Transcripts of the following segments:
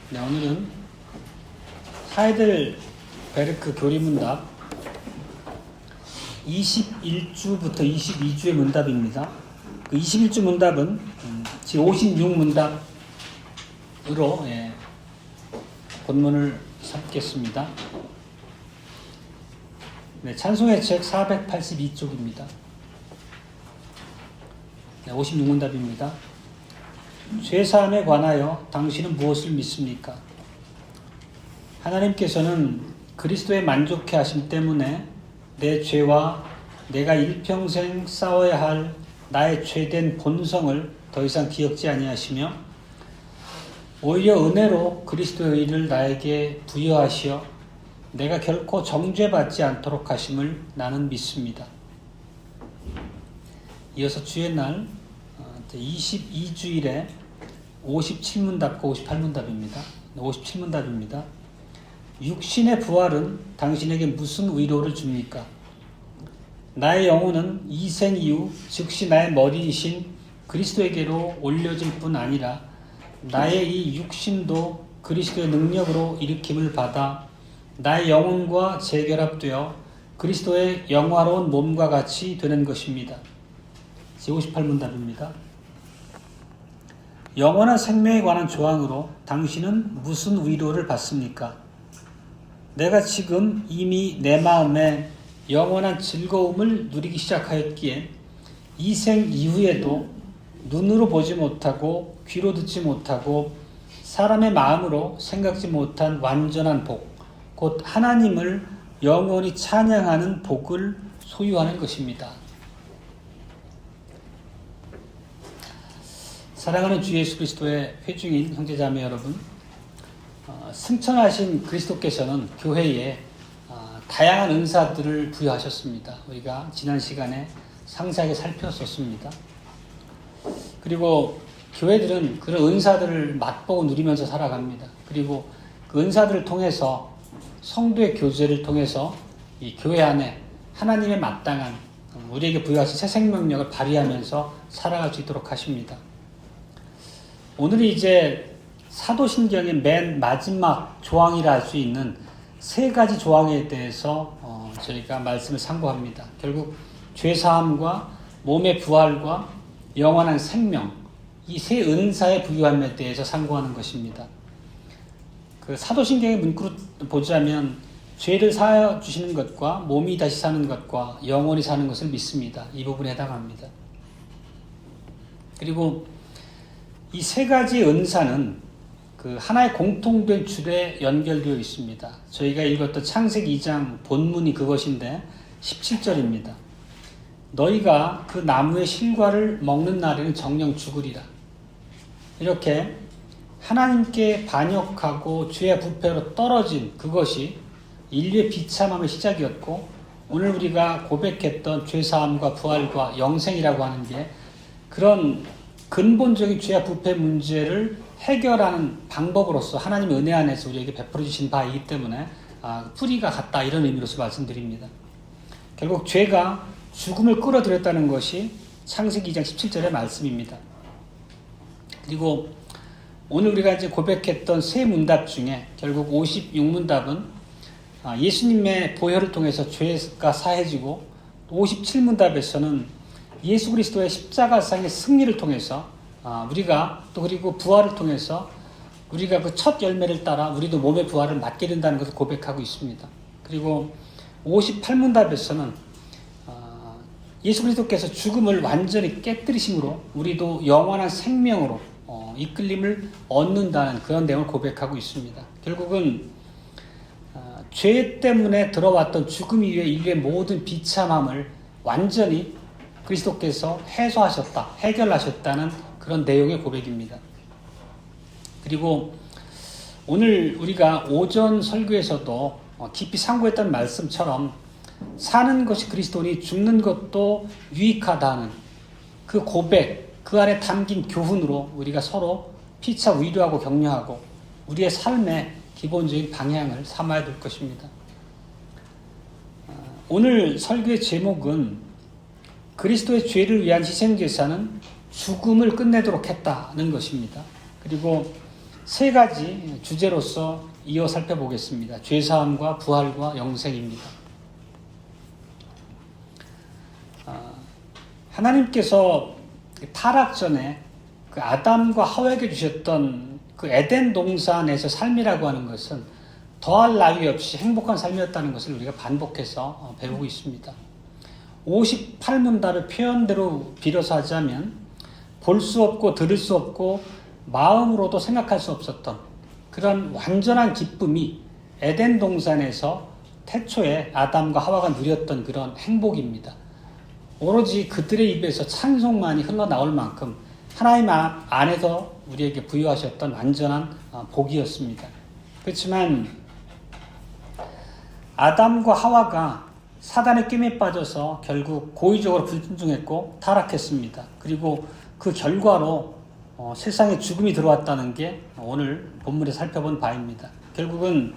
네, 오늘은 하이델베르크 교리문답 21주부터 22주의 문답입니다. 그 21주 문답은 지금 56문답으로 본문을 삼겠습니다. 네, 찬송의 책 482쪽입니다. 네, 56문답입니다. 죄사함에 관하여 당신은 무엇을 믿습니까? 하나님께서는 그리스도에 만족해 하심 때문에 내 죄와 내가 일평생 싸워야 할 나의 죄된 본성을 더 이상 기억지 아니하시며 오히려 은혜로 그리스도의 의를 나에게 부여하시어 내가 결코 정죄받지 않도록 하심을 나는 믿습니다. 이어서 주의 날 22주일에 57문답과 58문답입니다. 57문답입니다. 육신의 부활은 당신에게 무슨 위로를 줍니까? 나의 영혼은 이 생 이후 즉시 나의 머리이신 그리스도에게로 올려질 뿐 아니라 나의 이 육신도 그리스도의 능력으로 일으킴을 받아 나의 영혼과 재결합되어 그리스도의 영화로운 몸과 같이 되는 것입니다. 제58문답입니다. 영원한 생명에 관한 조항으로 당신은 무슨 위로를 받습니까? 내가 지금 이미 내 마음에 영원한 즐거움을 누리기 시작하였기에 이 생 이후에도 눈으로 보지 못하고 귀로 듣지 못하고 사람의 마음으로 생각지 못한 완전한 복, 곧 하나님을 영원히 찬양하는 복을 소유하는 것입니다. 사랑하는 주 예수 그리스도의 회중인 형제자매 여러분, 승천하신 그리스도께서는 교회에 다양한 은사들을 부여하셨습니다. 우리가 지난 시간에 상세하게 살폈었습니다. 그리고 교회들은 그런 은사들을 맛보고 누리면서 살아갑니다. 그리고 그 은사들을 통해서 성도의 교제를 통해서 이 교회 안에 하나님의 마땅한 우리에게 부여하신 새 생명력을 발휘하면서 살아갈 수 있도록 하십니다. 오늘은 이제 사도신경의 맨 마지막 조항이라 할 수 있는 세 가지 조항에 대해서 저희가 말씀을 상고합니다. 결국 죄사함과 몸의 부활과 영원한 생명, 이 세 은사의 부유함에 대해서 상고하는 것입니다. 그 사도신경의 문구로 보자면 죄를 사하여 주시는 것과 몸이 다시 사는 것과 영원히 사는 것을 믿습니다. 이 부분에 해당합니다. 그리고 이 세 가지 은사는 그 하나의 공통된 줄에 연결되어 있습니다. 저희가 읽었던 창세기 2장 본문이 그것인데 17절입니다. 너희가 그 나무의 실과를 먹는 날에는 정녕 죽으리라. 이렇게 하나님께 반역하고 죄의 부패로 떨어진 그것이 인류의 비참함의 시작이었고, 오늘 우리가 고백했던 죄사함과 부활과 영생이라고 하는 게 그런 근본적인 죄와 부패 문제를 해결하는 방법으로서 하나님의 은혜 안에서 우리에게 베풀어 주신 바이기 때문에 뿌리가 같다, 이런 의미로서 말씀드립니다. 결국 죄가 죽음을 끌어들였다는 것이 창세기 2장 17절의 말씀입니다. 그리고 오늘 우리가 이제 고백했던 세 문답 중에 결국 56문답은 예수님의 보혈을 통해서 죄가 사해지고, 57문답에서는 예수 그리스도의 십자가상의 승리를 통해서 우리가 또 그리고 부활을 통해서 우리가 그 첫 열매를 따라 우리도 몸의 부활을 맞게 된다는 것을 고백하고 있습니다. 그리고 58문답에서는 예수 그리스도께서 죽음을 완전히 깨뜨리심으로 우리도 영원한 생명으로 이끌림을 얻는다는 그런 내용을 고백하고 있습니다. 결국은 죄 때문에 들어왔던 죽음 이후의 인류의 모든 비참함을 완전히 그리스도께서 해소하셨다, 해결하셨다는 그런 내용의 고백입니다. 그리고 오늘 우리가 오전 설교에서도 깊이 상고했던 말씀처럼 사는 것이 그리스도니 죽는 것도 유익하다는 그 고백, 그 안에 담긴 교훈으로 우리가 서로 피차 위로하고 격려하고 우리의 삶의 기본적인 방향을 삼아야 될 것입니다. 오늘 설교의 제목은 그리스도의 죄를 위한 희생제사는 죽음을 끝내도록 했다는 것입니다. 그리고 세 가지 주제로서 이어 살펴보겠습니다. 죄사함과 부활과 영생입니다. 하나님께서 타락 전에 그 아담과 하와에게 주셨던 그 에덴 동산에서 삶이라고 하는 것은 더할 나위 없이 행복한 삶이었다는 것을 우리가 반복해서 배우고 있습니다. 58문답의 표현대로 빌어서 하자면 볼 수 없고 들을 수 없고 마음으로도 생각할 수 없었던 그런 완전한 기쁨이 에덴 동산에서 태초에 아담과 하와가 누렸던 그런 행복입니다. 오로지 그들의 입에서 찬송만이 흘러나올 만큼 하나님 안에서 우리에게 부여하셨던 완전한 복이었습니다. 그렇지만 아담과 하와가 사단의 꿰매에 빠져서 결국 고의적으로 불순종했고 타락했습니다. 그리고 그 결과로 세상에 죽음이 들어왔다는 게 오늘 본문에 살펴본 바입니다. 결국은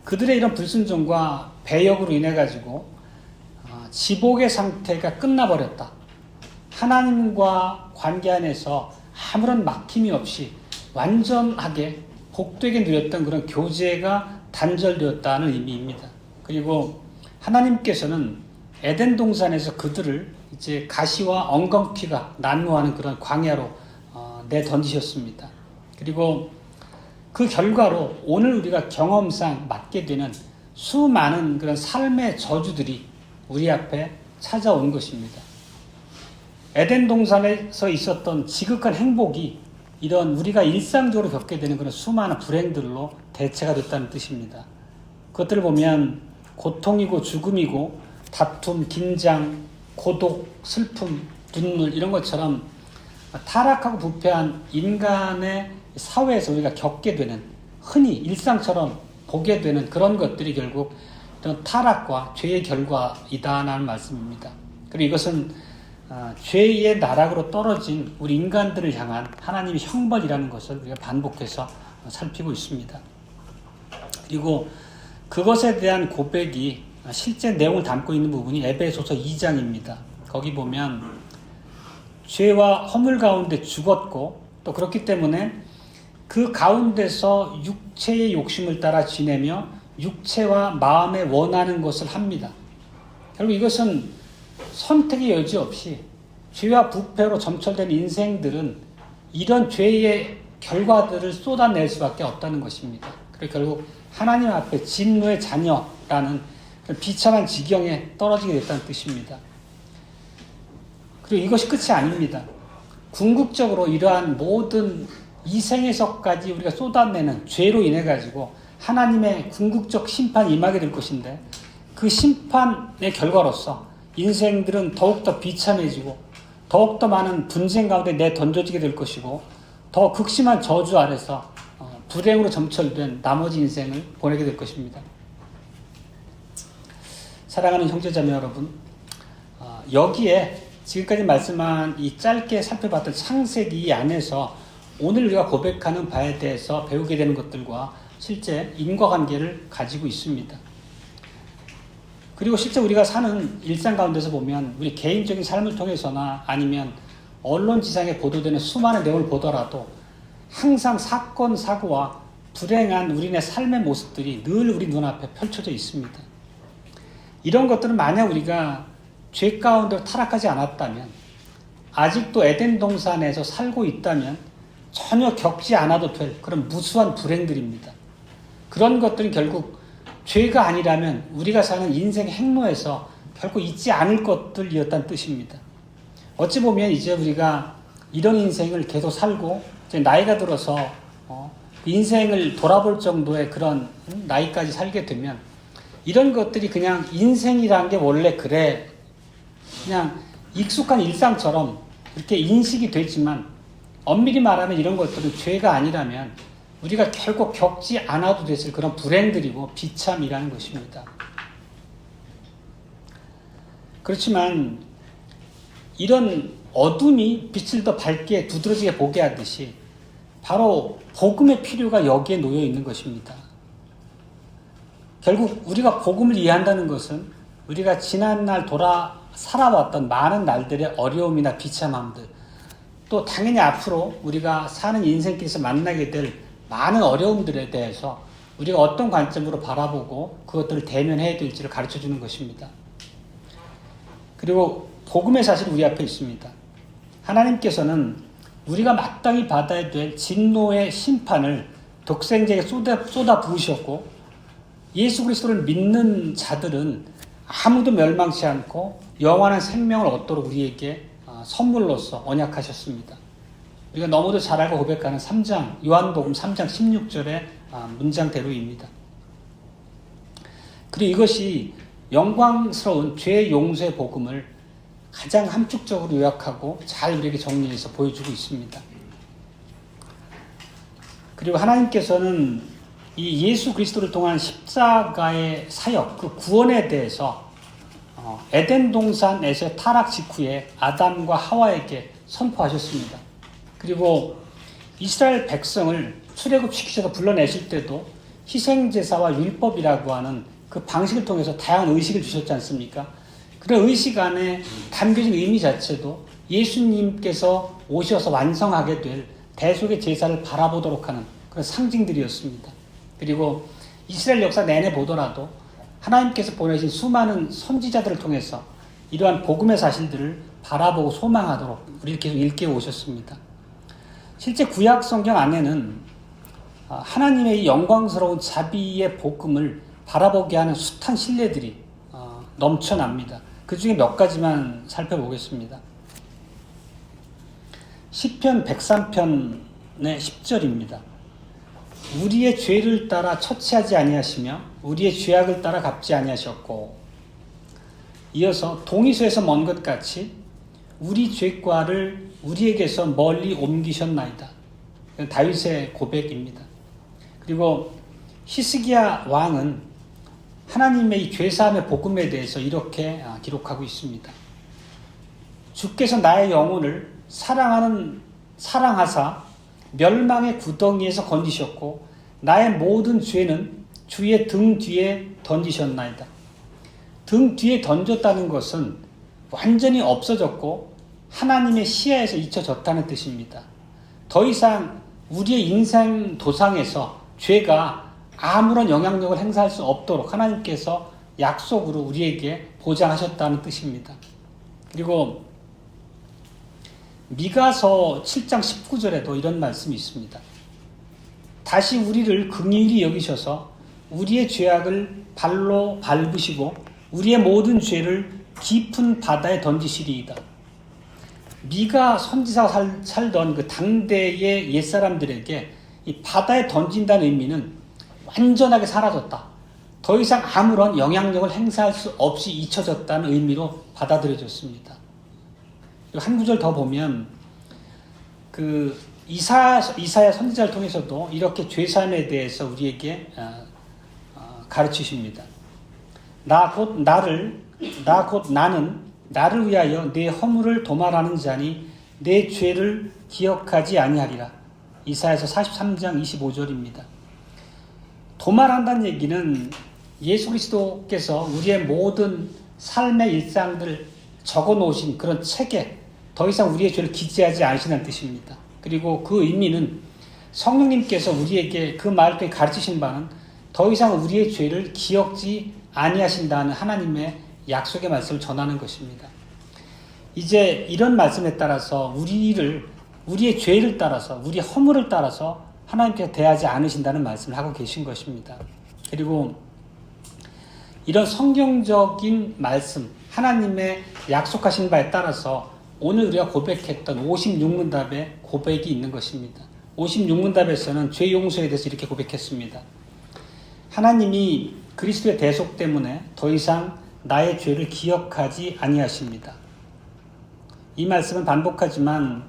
그들의 이런 불순종과 배역으로 인해 가지고 지복의 상태가 끝나버렸다. 하나님과 관계 안에서 아무런 막힘이 없이 완전하게 복되게 누렸던 그런 교제가 단절되었다는 의미입니다. 그리고 하나님께서는 에덴 동산에서 그들을 이제 가시와 엉겅퀴가 난무하는 그런 광야로 내던지셨습니다. 그리고 그 결과로 오늘 우리가 경험상 맞게 되는 수많은 그런 삶의 저주들이 우리 앞에 찾아온 것입니다. 에덴 동산에서 있었던 지극한 행복이 이런 우리가 일상적으로 겪게 되는 그런 수많은 불행들로 대체가 됐다는 뜻입니다. 그것들을 보면 고통이고 죽음이고 다툼, 긴장, 고독, 슬픔, 눈물 이런 것처럼 타락하고 부패한 인간의 사회에서 우리가 겪게 되는 흔히 일상처럼 보게 되는 그런 것들이 결국 이런 타락과 죄의 결과이다라는 말씀입니다. 그리고 이것은 죄의 나락으로 떨어진 우리 인간들을 향한 하나님의 형벌이라는 것을 우리가 반복해서 살피고 있습니다. 그리고 그것에 대한 고백이 실제 내용을 담고 있는 부분이 에베소서 2장입니다. 거기 보면 죄와 허물 가운데 죽었고 또 그렇기 때문에 그 가운데서 육체의 욕심을 따라 지내며 육체와 마음에 원하는 것을 합니다. 결국 이것은 선택의 여지 없이 죄와 부패로 점철된 인생들은 이런 죄의 결과들을 쏟아낼 수밖에 없다는 것입니다. 그리고 결국 하나님 앞에 진노의 자녀라는 비참한 지경에 떨어지게 됐다는 뜻입니다. 그리고 이것이 끝이 아닙니다. 궁극적으로 이러한 모든 이 생에서까지 우리가 쏟아내는 죄로 인해 가지고 하나님의 궁극적 심판이 임하게 될 것인데 그 심판의 결과로서 인생들은 더욱더 비참해지고 더욱더 많은 분쟁 가운데 내던져지게 될 것이고 더 극심한 저주 아래서 불행으로 점철된 나머지 인생을 보내게 될 것입니다. 사랑하는 형제자매 여러분, 여기에 지금까지 말씀한 이 짧게 살펴봤던 창세기 안에서 오늘 우리가 고백하는 바에 대해서 배우게 되는 것들과 실제 인과관계를 가지고 있습니다. 그리고 실제 우리가 사는 일상 가운데서 보면 우리 개인적인 삶을 통해서나 아니면 언론지상에 보도되는 수많은 내용을 보더라도 항상 사건, 사고와 불행한 우리네 삶의 모습들이 늘 우리 눈앞에 펼쳐져 있습니다. 이런 것들은 만약 우리가 죄 가운데로 타락하지 않았다면, 아직도 에덴 동산에서 살고 있다면 전혀 겪지 않아도 될 그런 무수한 불행들입니다. 그런 것들은 결국 죄가 아니라면 우리가 사는 인생의 행로에서 결국 있지 않을 것들이었다는 뜻입니다. 어찌 보면 이제 우리가 이런 인생을 계속 살고 이제 나이가 들어서 인생을 돌아볼 정도의 그런 나이까지 살게 되면 이런 것들이 그냥 인생이란 게 원래 그래 그냥 익숙한 일상처럼 이렇게 인식이 되지만 엄밀히 말하면 이런 것들은 죄가 아니라면 우리가 결국 겪지 않아도 됐을 그런 불행들이고 비참이라는 것입니다. 그렇지만 이런 어둠이 빛을 더 밝게 두드러지게 보게 하듯이 바로 복음의 필요가 여기에 놓여 있는 것입니다. 결국 우리가 복음을 이해한다는 것은 우리가 지난날 살아왔던 많은 날들의 어려움이나 비참함들, 또 당연히 앞으로 우리가 사는 인생길에서 만나게 될 많은 어려움들에 대해서 우리가 어떤 관점으로 바라보고 그것들을 대면해야 될지를 가르쳐 주는 것입니다. 그리고 복음의 사실이 우리 앞에 있습니다. 하나님께서는 우리가 마땅히 받아야 될 진노의 심판을 독생자에게 쏟아 부으셨고, 예수 그리스도를 믿는 자들은 아무도 멸망치 않고 영원한 생명을 얻도록 우리에게 선물로서 언약하셨습니다. 우리가 너무도 잘 알고 고백하는 3장, 요한복음 3장 16절의 문장대로입니다. 그리고 이것이 영광스러운 죄 용서의 복음을 가장 함축적으로 요약하고 잘 우리에게 정리해서 보여주고 있습니다. 그리고 하나님께서는 이 예수 그리스도를 통한 십자가의 사역, 그 구원에 대해서 에덴 동산에서 타락 직후에 아담과 하와에게 선포하셨습니다. 그리고 이스라엘 백성을 출애굽시키셔서 불러내실 때도 희생제사와 율법이라고 하는 그 방식을 통해서 다양한 의식을 주셨지 않습니까? 그런 의식 안에 담겨진 의미 자체도 예수님께서 오셔서 완성하게 될 대속의 제사를 바라보도록 하는 그런 상징들이었습니다. 그리고 이스라엘 역사 내내 보더라도 하나님께서 보내신 수많은 선지자들을 통해서 이러한 복음의 사실들을 바라보고 소망하도록 우리를 계속 일깨워 오셨습니다. 실제 구약 성경 안에는 하나님의 이 영광스러운 자비의 복음을 바라보게 하는 숱한 신뢰들이 넘쳐납니다. 그 중에 몇 가지만 살펴보겠습니다. 시편 103편의 10절입니다. 우리의 죄를 따라 처치하지 아니하시며 우리의 죄악을 따라 갚지 아니하셨고, 이어서 동이소에서 먼 것 같이 우리 죄과를 우리에게서 멀리 옮기셨나이다. 다윗의 고백입니다. 그리고 히스기야 왕은 하나님의 이 죄사함의 복음에 대해서 이렇게 기록하고 있습니다. 주께서 나의 영혼을 사랑하사 멸망의 구덩이에서 건지셨고 나의 모든 죄는 주의 등 뒤에 던지셨나이다. 등 뒤에 던졌다는 것은 완전히 없어졌고 하나님의 시야에서 잊혀졌다는 뜻입니다. 더 이상 우리의 인생 도상에서 죄가 아무런 영향력을 행사할 수 없도록 하나님께서 약속으로 우리에게 보장하셨다는 뜻입니다. 그리고 미가서 7장 19절에도 이런 말씀이 있습니다. 다시 우리를 긍휼히 여기셔서 우리의 죄악을 발로 밟으시고 우리의 모든 죄를 깊은 바다에 던지시리이다. 미가 선지사가 살던 그 당대의 옛사람들에게 이 바다에 던진다는 의미는 완전하게 사라졌다. 더 이상 아무런 영향력을 행사할 수 없이 잊혀졌다는 의미로 받아들여졌습니다. 한 구절 더 보면 그 이사야 선지자를 통해서도 이렇게 죄사함에 대해서 우리에게 가르치십니다. 나 곧 나는 나를 위하여 내 허물을 도말하는 자니 내 죄를 기억하지 아니하리라. 이사야서 43장 25절입니다. 도말한다는 얘기는 예수 그리스도께서 우리의 모든 삶의 일상들을 적어 놓으신 그런 책에 더 이상 우리의 죄를 기재하지 않으시는 뜻입니다. 그리고 그 의미는 성령님께서 우리에게 그 말을 통해 가르치신 바는 더 이상 우리의 죄를 기억지 아니하신다는 하나님의 약속의 말씀을 전하는 것입니다. 이제 이런 말씀에 따라서 우리의 죄를 따라서 우리의 허물을 따라서 하나님께서 대하지 않으신다는 말씀을 하고 계신 것입니다. 그리고 이런 성경적인 말씀, 하나님의 약속하신 바에 따라서 오늘 우리가 고백했던 56문답의 고백이 있는 것입니다. 56문답에서는 죄 용서에 대해서 이렇게 고백했습니다. 하나님이 그리스도의 대속 때문에 더 이상 나의 죄를 기억하지 아니하십니다. 이 말씀은 반복하지만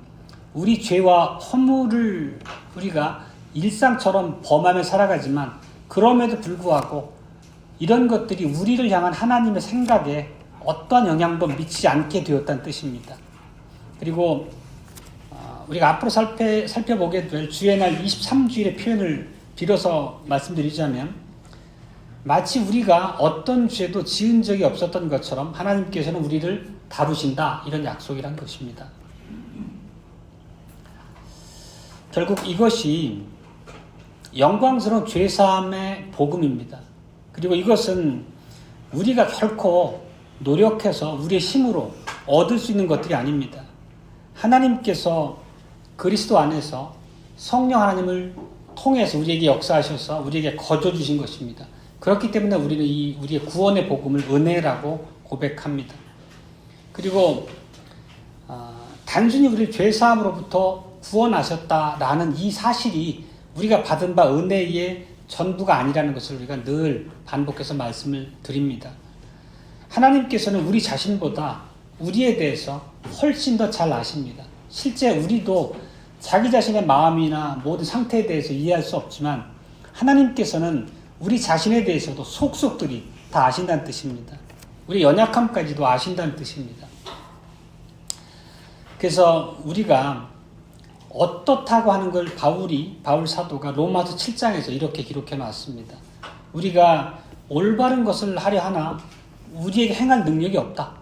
우리 죄와 허물을 우리가 일상처럼 범하며 살아가지만 그럼에도 불구하고 이런 것들이 우리를 향한 하나님의 생각에 어떠한 영향도 미치지 않게 되었다는 뜻입니다. 그리고 우리가 앞으로 살펴보게 될 주의 날 23주일의 표현을 빌어서 말씀드리자면 마치 우리가 어떤 죄도 지은 적이 없었던 것처럼 하나님께서는 우리를 다루신다, 이런 약속이란 것입니다. 결국 이것이 영광스러운 죄사함의 복음입니다. 그리고 이것은 우리가 결코 노력해서 우리의 힘으로 얻을 수 있는 것들이 아닙니다. 하나님께서 그리스도 안에서 성령 하나님을 통해서 우리에게 역사하셔서 우리에게 거저 주신 것입니다. 그렇기 때문에 우리는 우리의 구원의 복음을 은혜라고 고백합니다. 그리고 단순히 우리를 죄사함으로부터 구원하셨다라는 이 사실이 우리가 받은 바 은혜의 전부가 아니라는 것을 우리가 늘 반복해서 말씀을 드립니다. 하나님께서는 우리 자신보다 우리에 대해서 훨씬 더 잘 아십니다. 실제 우리도 자기 자신의 마음이나 모든 상태에 대해서 이해할 수 없지만 하나님께서는 우리 자신에 대해서도 속속들이 다 아신다는 뜻입니다. 우리 연약함까지도 아신다는 뜻입니다. 그래서 우리가 어떻다고 하는 걸 바울 사도가 로마서 7장에서 이렇게 기록해 놨습니다. 우리가 올바른 것을 하려 하나 우리에게 행할 능력이 없다.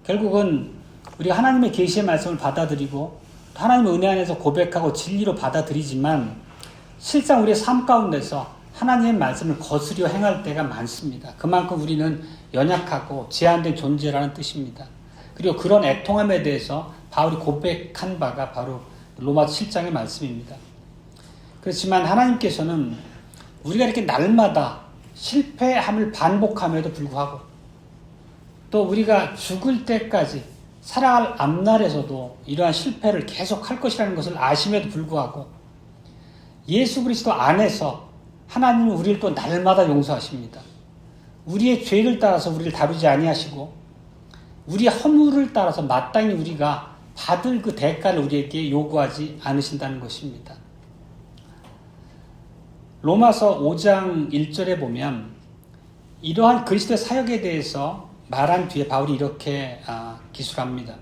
결국은 우리가 하나님의 계시의 말씀을 받아들이고 하나님의 은혜 안에서 고백하고 진리로 받아들이지만 실상 우리의 삶 가운데서 하나님의 말씀을 거스려 행할 때가 많습니다. 그만큼 우리는 연약하고 제한된 존재라는 뜻입니다. 그리고 그런 애통함에 대해서 바울이 고백한 바가 바로 로마서 7장의 말씀입니다. 그렇지만 하나님께서는 우리가 이렇게 날마다 실패함을 반복함에도 불구하고 또 우리가 죽을 때까지 살아갈 앞날에서도 이러한 실패를 계속 할 것이라는 것을 아심에도 불구하고 예수 그리스도 안에서 하나님은 우리를 또 날마다 용서하십니다. 우리의 죄를 따라서 우리를 다루지 아니하시고 우리의 허물을 따라서 마땅히 우리가 받을 그 대가를 우리에게 요구하지 않으신다는 것입니다. 로마서 5장 1절에 보면 이러한 그리스도의 사역에 대해서 말한 뒤에 바울이 이렇게 기술합니다.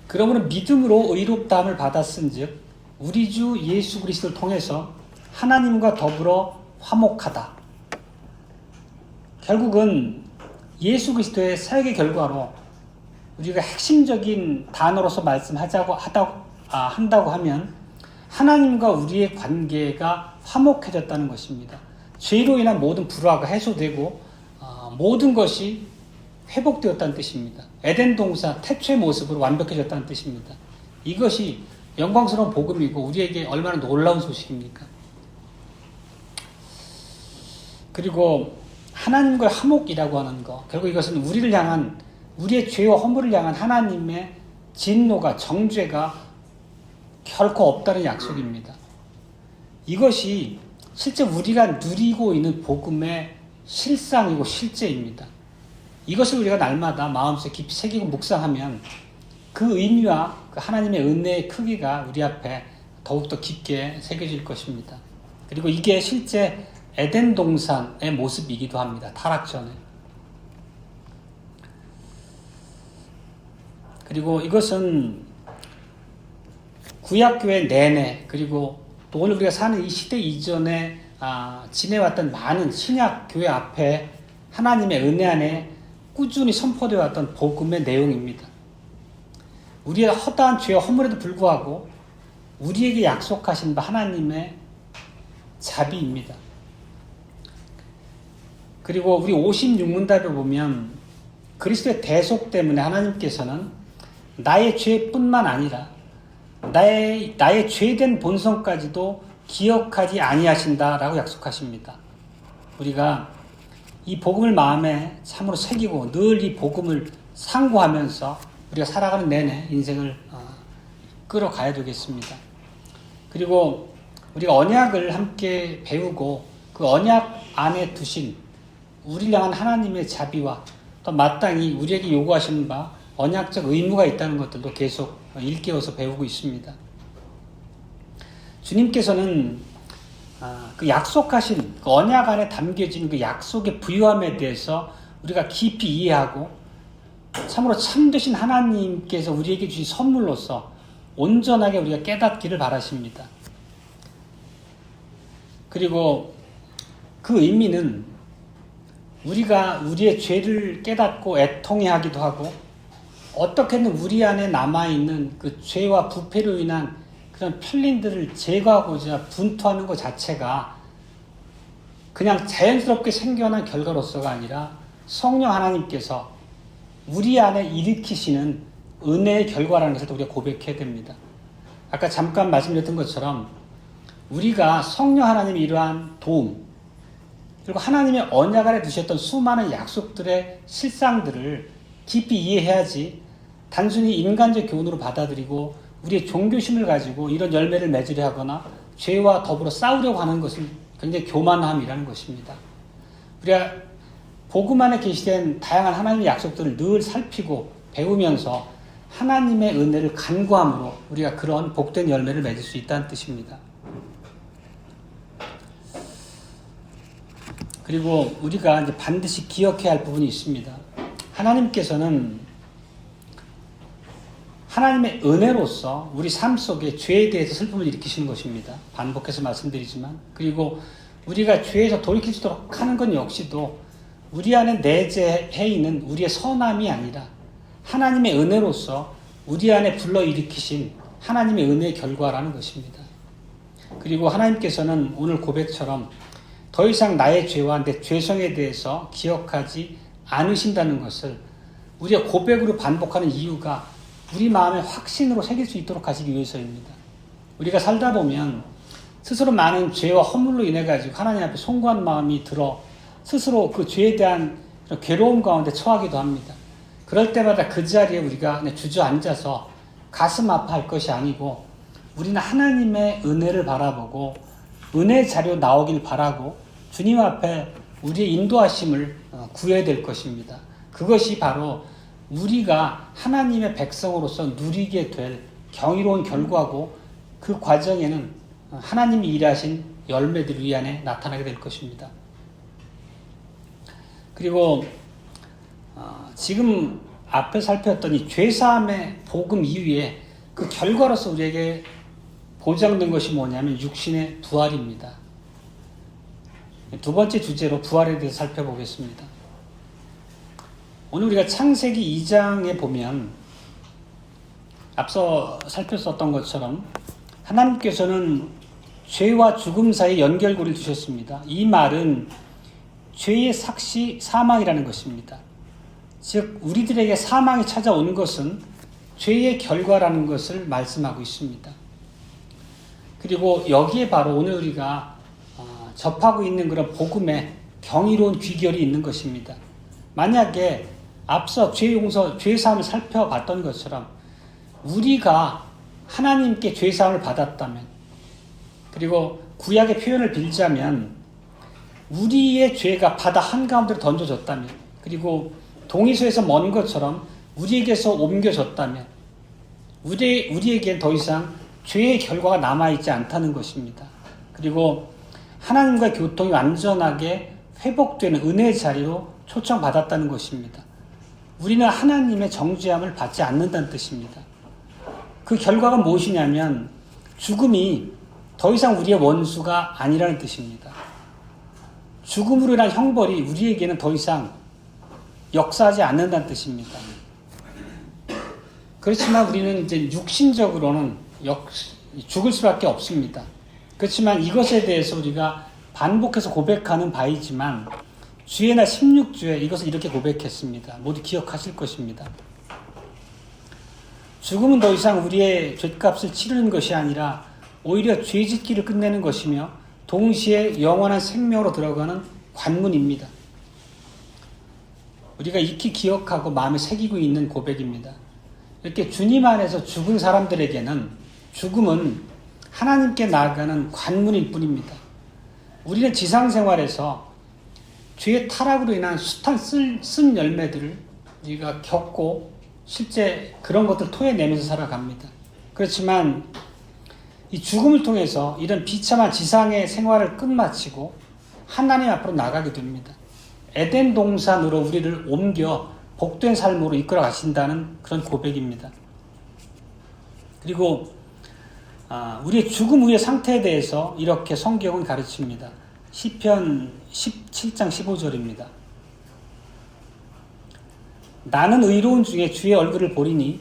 그러므로 믿음으로 의롭다함을 받았은즉 우리 주 예수 그리스도를 통해서 하나님과 더불어 화목하다. 결국은 예수 그리스도의 사역의 결과로 우리가 핵심적인 단어로서 한다고 하면 하나님과 우리의 관계가 화목해졌다는 것입니다. 죄로 인한 모든 불화가 해소되고 모든 것이 회복되었다는 뜻입니다. 에덴 동산 태초의 모습으로 완벽해졌다는 뜻입니다. 이것이 영광스러운 복음이고 우리에게 얼마나 놀라운 소식입니까? 그리고 하나님과의 화목이라고 하는 것, 결국 이것은 우리를 향한 우리의 죄와 허물을 향한 하나님의 진노가 정죄가 결코 없다는 약속입니다. 이것이 실제 우리가 누리고 있는 복음의 실상이고 실제입니다. 이것을 우리가 날마다 마음속에 깊이 새기고 묵상하면 그 의미와 그 하나님의 은혜의 크기가 우리 앞에 더욱더 깊게 새겨질 것입니다. 그리고 이게 실제 에덴 동산의 모습이기도 합니다. 타락 전에. 그리고 이것은 구약교회 내내 그리고 또 오늘 우리가 사는 이 시대 이전에 지내왔던 많은 신약교회 앞에 하나님의 은혜 안에 꾸준히 선포되어 왔던 복음의 내용입니다. 우리의 허다한 죄와 허물에도 불구하고 우리에게 약속하신 바 하나님의 자비입니다. 그리고 우리 56문답에 보면 그리스도의 대속 때문에 하나님께서는 나의 죄뿐만 아니라 나의 죄된 본성까지도 기억하지 아니하신다라고 약속하십니다. 우리가 이 복음을 마음에 참으로 새기고 늘 이 복음을 상고하면서 우리가 살아가는 내내 인생을 끌어가야 되겠습니다. 그리고 우리가 언약을 함께 배우고 그 언약 안에 두신 우리를 향한 하나님의 자비와 또 마땅히 우리에게 요구하시는 바 언약적 의무가 있다는 것들도 계속 일깨워서 배우고 있습니다. 주님께서는 그 약속하신 그 언약 안에 담겨진 그 약속의 부유함에 대해서 우리가 깊이 이해하고 참으로 참되신 하나님께서 우리에게 주신 선물로서 온전하게 우리가 깨닫기를 바라십니다. 그리고 그 의미는 우리가 우리의 죄를 깨닫고 애통해하기도 하고 어떻게든 우리 안에 남아있는 그 죄와 부패로 인한 그 그런 편린들을 제거하고자 분투하는 것 자체가 그냥 자연스럽게 생겨난 결과로서가 아니라 성령 하나님께서 우리 안에 일으키시는 은혜의 결과라는 것을 우리가 고백해야 됩니다. 아까 잠깐 말씀드렸던 것처럼 우리가 성령 하나님의 이러한 도움, 그리고 하나님의 언약 아래 두셨던 수많은 약속들의 실상들을 깊이 이해해야지 단순히 인간적 교훈으로 받아들이고 우리의 종교심을 가지고 이런 열매를 맺으려 하거나 죄와 더불어 싸우려고 하는 것은 굉장히 교만함이라는 것입니다. 우리가 복음 안에 계시된 다양한 하나님의 약속들을 늘 살피고 배우면서 하나님의 은혜를 간구함으로 우리가 그런 복된 열매를 맺을 수 있다는 뜻입니다. 그리고 우리가 이제 반드시 기억해야 할 부분이 있습니다. 하나님께서는 하나님의 은혜로서 우리 삶 속에 죄에 대해서 슬픔을 일으키시는 것입니다. 반복해서 말씀드리지만, 그리고 우리가 죄에서 돌이킬 수 있도록 하는 것 역시도 우리 안에 내재해 있는 우리의 선함이 아니라 하나님의 은혜로서 우리 안에 불러일으키신 하나님의 은혜의 결과라는 것입니다. 그리고 하나님께서는 오늘 고백처럼 더 이상 나의 죄와 내 죄성에 대해서 기억하지 않으신다는 것을 우리가 고백으로 반복하는 이유가 우리 마음의 확신으로 새길 수 있도록 하시기 위해서입니다. 우리가 살다 보면 스스로 많은 죄와 허물로 인해 가지고 하나님 앞에 송구한 마음이 들어 스스로 그 죄에 대한 괴로움 가운데 처하기도 합니다. 그럴 때마다 그 자리에 우리가 그냥 주저앉아서 가슴 아파할 것이 아니고 우리는 하나님의 은혜를 바라보고 은혜 자료 나오길 바라고 주님 앞에 우리의 인도하심을 구해야 될 것입니다. 그것이 바로 우리가 하나님의 백성으로서 누리게 될 경이로운 결과고 그 과정에는 하나님이 일하신 열매들이 우리 안에 나타나게 될 것입니다. 그리고 지금 앞에 살펴봤던 이 죄사함의 복음 이후에 그 결과로서 우리에게 보장된 것이 뭐냐면 육신의 부활입니다. 두 번째 주제로 부활에 대해서 살펴보겠습니다. 오늘 우리가 창세기 2장에 보면 앞서 살폈었던 것처럼 하나님께서는 죄와 죽음 사이에 연결고리를 두셨습니다. 이 말은 죄의 삭시 사망이라는 것입니다. 즉 우리들에게 사망이 찾아오는 것은 죄의 결과라는 것을 말씀하고 있습니다. 그리고 여기에 바로 오늘 우리가 접하고 있는 그런 복음의 경이로운 귀결이 있는 것입니다. 만약에 앞서 죄 용서, 죄 사함을 살펴봤던 것처럼 우리가 하나님께 죄 사함을 받았다면, 그리고 구약의 표현을 빌자면 우리의 죄가 바다 한가운데로 던져졌다면, 그리고 동이소에서 먼 것처럼 우리에게서 옮겨졌다면 우리에겐 더 이상 죄의 결과가 남아있지 않다는 것입니다. 그리고 하나님과의 교통이 완전하게 회복되는 은혜의 자리로 초청받았다는 것입니다. 우리는 하나님의 정죄함을 받지 않는다는 뜻입니다. 그 결과가 무엇이냐면 죽음이 더 이상 우리의 원수가 아니라는 뜻입니다. 죽음으로 인한 형벌이 우리에게는 더 이상 역사하지 않는다는 뜻입니다. 그렇지만 우리는 이제 육신적으로는 죽을 수밖에 없습니다. 그렇지만 이것에 대해서 우리가 반복해서 고백하는 바이지만 주의 날 16주에 이것을 이렇게 고백했습니다. 모두 기억하실 것입니다. 죽음은 더 이상 우리의 죗값을 치르는 것이 아니라 오히려 죄짓기를 끝내는 것이며 동시에 영원한 생명으로 들어가는 관문입니다. 우리가 익히 기억하고 마음에 새기고 있는 고백입니다. 이렇게 주님 안에서 죽은 사람들에게는 죽음은 하나님께 나아가는 관문일 뿐입니다. 우리는 지상생활에서 죄의 타락으로 인한 숱한 쓴 열매들을 우리가 겪고 실제 그런 것들을 토해내면서 살아갑니다. 그렇지만 이 죽음을 통해서 이런 비참한 지상의 생활을 끝마치고 하나님 앞으로 나가게 됩니다. 에덴 동산으로 우리를 옮겨 복된 삶으로 이끌어 가신다는 그런 고백입니다. 그리고 우리의 죽음 후의 상태에 대해서 이렇게 성경은 가르칩니다. 시편 17장 15절입니다. 나는 의로운 중에 주의 얼굴을 보리니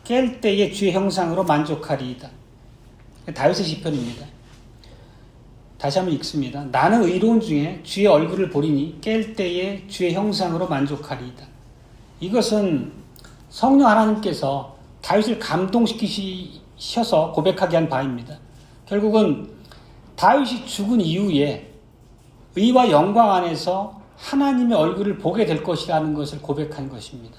깰 때에 주의 형상으로 만족하리이다. 다윗의 시편입니다. 다시 한번 읽습니다. 나는 의로운 중에 주의 얼굴을 보리니 깰 때에 주의 형상으로 만족하리이다. 이것은 성령 하나님께서 다윗을 감동시키셔서 고백하게 한 바입니다. 결국은 다윗이 죽은 이후에 의와 영광 안에서 하나님의 얼굴을 보게 될 것이라는 것을 고백한 것입니다.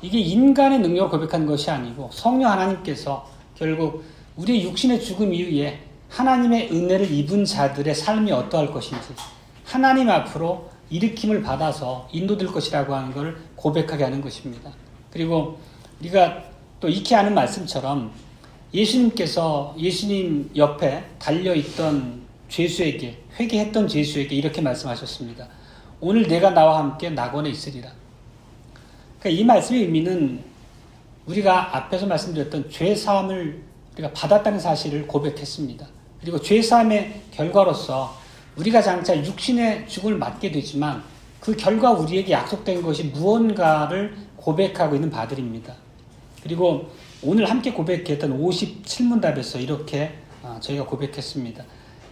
이게 인간의 능력을 고백한 것이 아니고 성령 하나님께서 결국 우리의 육신의 죽음 이후에 하나님의 은혜를 입은 자들의 삶이 어떠할 것인지 하나님 앞으로 일으킴을 받아서 인도될 것이라고 하는 걸 고백하게 하는 것입니다. 그리고 우리가 또 익히 아는 말씀처럼 예수님께서 예수님 옆에 달려있던 죄수에게, 회개했던 죄수에게 이렇게 말씀하셨습니다. 오늘 내가 나와 함께 낙원에 있으리라. 그러니까 이 말씀의 의미는 우리가 앞에서 말씀드렸던 죄사함을 우리가 받았다는 사실을 고백했습니다. 그리고 죄사함의 결과로서 우리가 장차 육신의 죽음을 맞게 되지만 그 결과 우리에게 약속된 것이 무언가를 고백하고 있는 바들입니다. 그리고 오늘 함께 고백했던 57문답에서 이렇게 저희가 고백했습니다.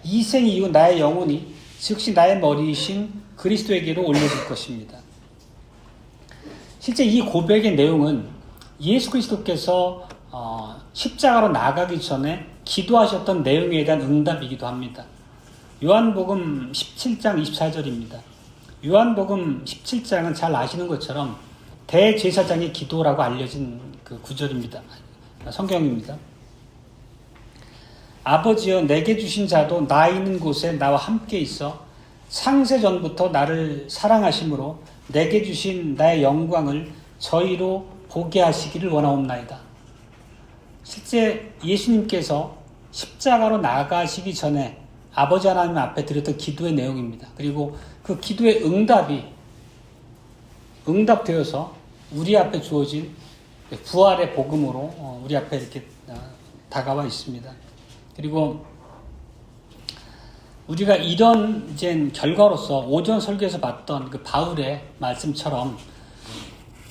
이 생 이후 나의 영혼이 즉시 나의 머리이신 그리스도에게로 올려질 것입니다. 실제 이 고백의 내용은 예수 그리스도께서 십자가로 나가기 전에 기도하셨던 내용에 대한 응답이기도 합니다. 요한복음 17장 24절입니다. 요한복음 17장은 잘 아시는 것처럼 대제사장의 기도라고 알려진 그 구절입니다. 성경입니다. 아버지여 내게 주신 자도 나 있는 곳에 나와 함께 있어 창세전부터 나를 사랑하심으로 내게 주신 나의 영광을 저희로 보게 하시기를 원하옵나이다. 실제 예수님께서 십자가로 나가시기 전에 아버지 하나님 앞에 드렸던 기도의 내용입니다. 그리고 그 기도의 응답되어서 우리 앞에 주어진 부활의 복음으로 우리 앞에 이렇게 다가와 있습니다. 그리고 우리가 이런 이제 결과로서 오전 설교에서 봤던 그 바울의 말씀처럼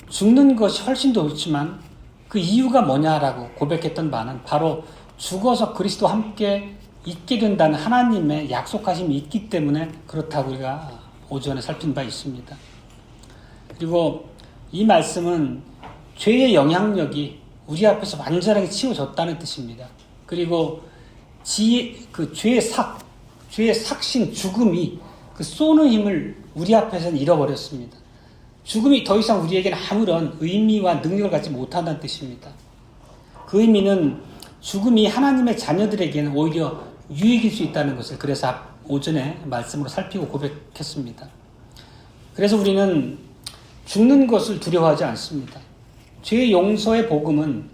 죽는 것이 훨씬 더 좋지만 그 이유가 뭐냐라고 고백했던 바는 바로 죽어서 그리스도와 함께 있게 된다는 하나님의 약속하심이 있기 때문에 그렇다고 우리가 오전에 살핀 바 있습니다. 그리고 이 말씀은 죄의 영향력이 우리 앞에서 완전하게 치워졌다는 뜻입니다. 그리고 그 죄의 삭신, 죽음이 그 쏘는 힘을 우리 앞에서는 잃어버렸습니다. 죽음이 더 이상 우리에게는 아무런 의미와 능력을 갖지 못한다는 뜻입니다. 그 의미는 죽음이 하나님의 자녀들에게는 오히려 유익일 수 있다는 것을 그래서 오전에 말씀으로 살피고 고백했습니다. 그래서 우리는 죽는 것을 두려워하지 않습니다. 죄의 용서의 복음은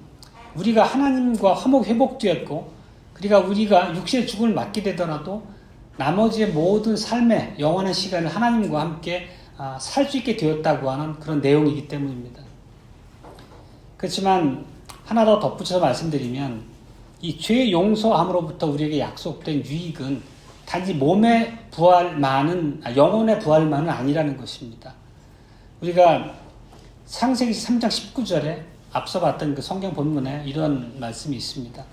우리가 하나님과 화목 회복되었고 그러니까 우리가 육신의 죽음을 맞게 되더라도 나머지의 모든 삶의 영원한 시간을 하나님과 함께 살 수 있게 되었다고 하는 그런 내용이기 때문입니다. 그렇지만 하나 더 덧붙여서 말씀드리면 이 죄 용서함으로부터 우리에게 약속된 유익은 단지 몸의 부활만은 영혼의 부활만은 아니라는 것입니다. 우리가 창세기 3장 19절에 앞서 봤던 그 성경 본문에 이런 말씀이 있습니다.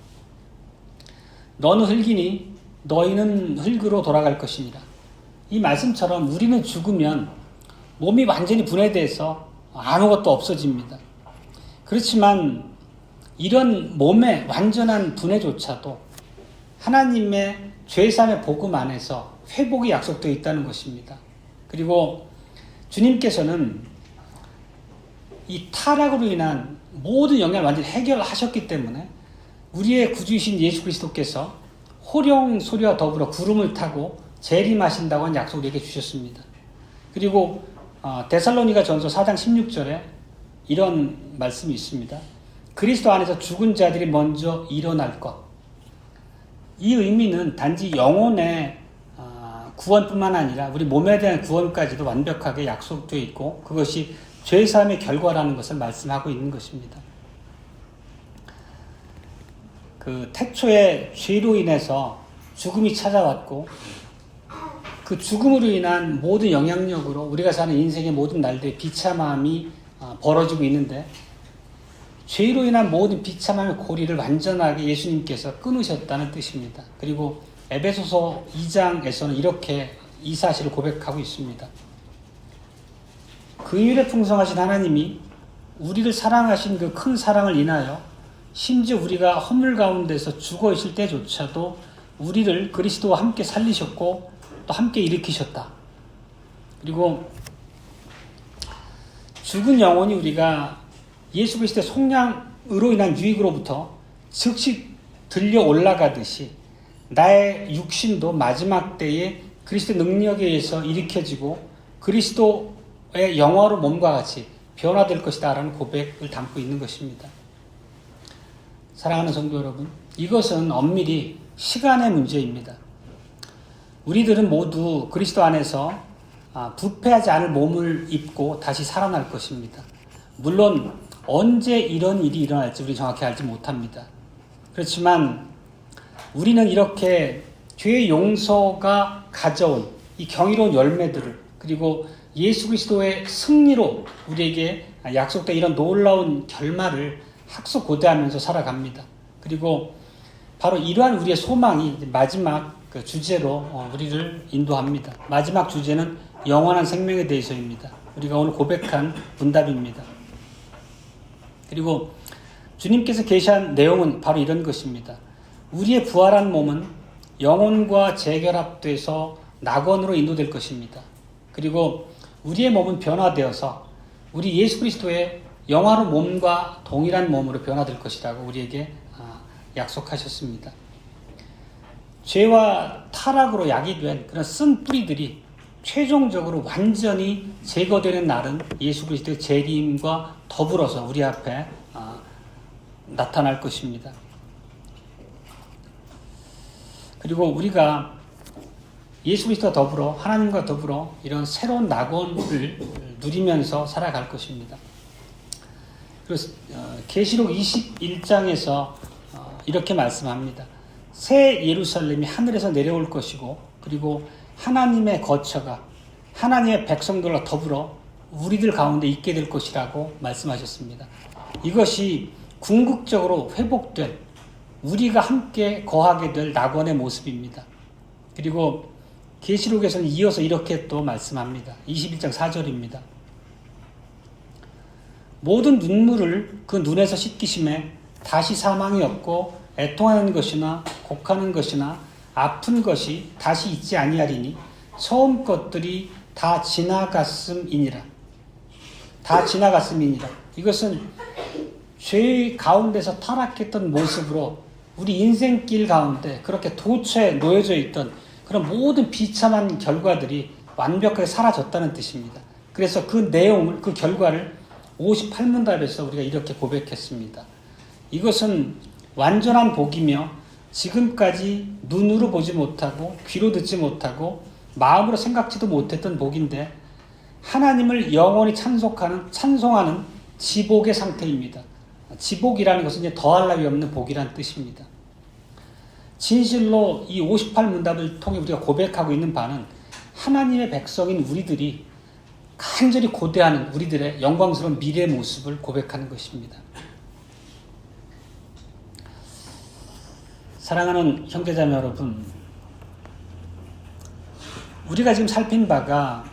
너는 흙이니 너희는 흙으로 돌아갈 것이니라. 이 말씀처럼 우리는 죽으면 몸이 완전히 분해돼서 아무것도 없어집니다. 그렇지만 이런 몸의 완전한 분해조차도 하나님의 죄사함의 복음 안에서 회복이 약속되어 있다는 것입니다. 그리고 주님께서는 이 타락으로 인한 모든 영향을 완전히 해결하셨기 때문에 우리의 구주이신 예수 그리스도께서 호령 소리와 더불어 구름을 타고 재림하신다고 한 약속을 우리에게 주셨습니다. 그리고 데살로니가 전서 4장 16절에 이런 말씀이 있습니다. 그리스도 안에서 죽은 자들이 먼저 일어날 것. 이 의미는 단지 영혼의 구원뿐만 아니라 우리 몸에 대한 구원까지도 완벽하게 약속되어 있고 그것이 죄사함의 결과라는 것을 말씀하고 있는 것입니다. 그 태초에 죄로 인해서 죽음이 찾아왔고 그 죽음으로 인한 모든 영향력으로 우리가 사는 인생의 모든 날들의 비참함이 벌어지고 있는데 죄로 인한 모든 비참함의 고리를 완전하게 예수님께서 끊으셨다는 뜻입니다. 그리고 에베소서 2장에서는 이렇게 이 사실을 고백하고 있습니다. 긍휼에 풍성하신 하나님이 우리를 사랑하신 그 큰 사랑을 인하여 심지어 우리가 허물 가운데서 죽어 있을 때조차도 우리를 그리스도와 함께 살리셨고 또 함께 일으키셨다. 그리고 죽은 영혼이 우리가 예수 그리스도의 속량으로 인한 유익으로부터 즉시 들려 올라가듯이 나의 육신도 마지막 때에 그리스도의 능력에 의해서 일으켜지고 그리스도의 영화로 몸과 같이 변화될 것이다 라는 고백을 담고 있는 것입니다. 사랑하는 성도 여러분, 이것은 엄밀히 시간의 문제입니다. 우리들은 모두 그리스도 안에서 부패하지 않을 몸을 입고 다시 살아날 것입니다. 물론 언제 이런 일이 일어날지 우리 정확히 알지 못합니다. 그렇지만 우리는 이렇게 죄의 용서가 가져온 이 경이로운 열매들을, 그리고 예수 그리스도의 승리로 우리에게 약속된 이런 놀라운 결말을 학수고대하면서 살아갑니다. 그리고 바로 이러한 우리의 소망이 마지막 그 주제로 우리를 인도합니다. 마지막 주제는 영원한 생명에 대해서입니다. 우리가 오늘 고백한 문답입니다. 그리고 주님께서 계시한 내용은 바로 이런 것입니다. 우리의 부활한 몸은 영혼과 재결합돼서 낙원으로 인도될 것입니다. 그리고 우리의 몸은 변화되어서 우리 예수 그리스도의 영화로운 몸과 동일한 몸으로 변화될 것이라고 우리에게 약속하셨습니다. 죄와 타락으로 야기된 그런 쓴 뿌리들이 최종적으로 완전히 제거되는 날은 예수 그리스도의 재림과 더불어서 우리 앞에 나타날 것입니다. 그리고 우리가 예수 그리스도와 더불어 하나님과 더불어 이런 새로운 낙원을 누리면서 살아갈 것입니다. 그래서 계시록 21장에서 이렇게 말씀합니다. 새 예루살렘이 하늘에서 내려올 것이고, 그리고 하나님의 거처가 하나님의 백성들과 더불어 우리들 가운데 있게 될 것이라고 말씀하셨습니다. 이것이 궁극적으로 회복된 우리가 함께 거하게 될 낙원의 모습입니다. 그리고 계시록에서는 이어서 이렇게 또 말씀합니다. 21장 4절입니다. 모든 눈물을 그 눈에서 씻기심에 다시 사망이 없고 애통하는 것이나 곡하는 것이나 아픈 것이 다시 있지 아니하리니 처음 것들이 다 지나갔음이니라. 다 지나갔음이니라. 이것은 죄 가운데서 타락했던 모습으로 우리 인생길 가운데 그렇게 도처에 놓여져 있던 그런 모든 비참한 결과들이 완벽하게 사라졌다는 뜻입니다. 그래서 그 내용을, 그 결과를 58문답에서 우리가 이렇게 고백했습니다. 이것은 완전한 복이며 지금까지 눈으로 보지 못하고 귀로 듣지 못하고 마음으로 생각지도 못했던 복인데 하나님을 영원히 찬송하는 지복의 상태입니다. 지복이라는 것은 이제 더할 나위 없는 복이라는 뜻입니다. 진실로 이 58문답을 통해 우리가 고백하고 있는 바는 하나님의 백성인 우리들이 간절히 고대하는 우리들의 영광스러운 미래의 모습을 고백하는 것입니다. 사랑하는 형제자매 여러분, 우리가 지금 살핀 바가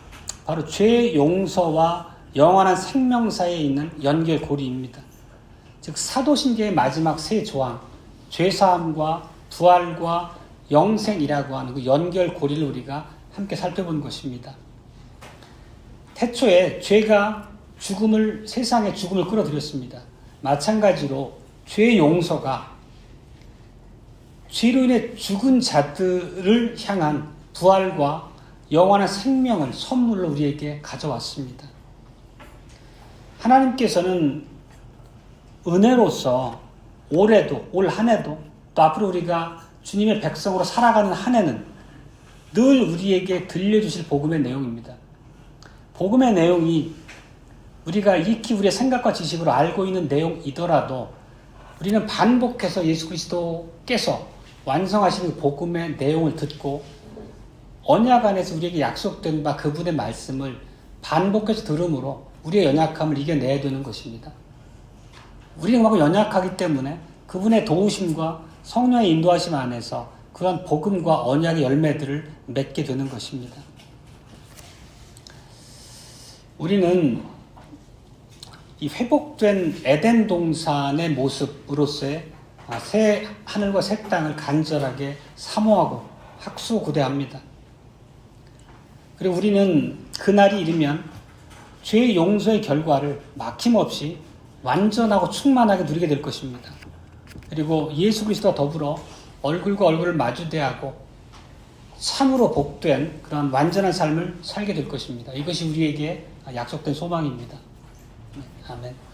바로 죄 용서와 영원한 생명 사이에 있는 연결고리입니다. 즉 사도신경의 마지막 세 조항, 죄사함과 부활과 영생이라고 하는 그 연결고리를 우리가 함께 살펴본 것입니다. 태초에 죄가 세상의 죽음을 끌어들였습니다. 마찬가지로 죄의 용서가 죄로 인해 죽은 자들을 향한 부활과 영원한 생명을 선물로 우리에게 가져왔습니다. 하나님께서는 은혜로서 올해도, 올 한 해도, 또 앞으로 우리가 주님의 백성으로 살아가는 한 해는 늘 우리에게 들려주실 복음의 내용입니다. 복음의 내용이 우리가 익히 우리의 생각과 지식으로 알고 있는 내용이더라도 우리는 반복해서 예수 그리스도께서 완성하신 복음의 내용을 듣고 언약 안에서 우리에게 약속된 바 그분의 말씀을 반복해서 들음으로 우리의 연약함을 이겨내야 되는 것입니다. 우리는 너무 연약하기 때문에 그분의 도우심과 성령의 인도하심 안에서 그런 복음과 언약의 열매들을 맺게 되는 것입니다. 우리는 이 회복된 에덴 동산의 모습으로서의 새 하늘과 새 땅을 간절하게 사모하고 학수고대합니다. 그리고 우리는 그날이 이르면 죄의 용서의 결과를 막힘없이 완전하고 충만하게 누리게 될 것입니다. 그리고 예수 그리스도와 더불어 얼굴과 얼굴을 마주대하고 참으로 복된 그런 완전한 삶을 살게 될 것입니다. 이것이 우리에게 약속된 소망입니다. 아멘.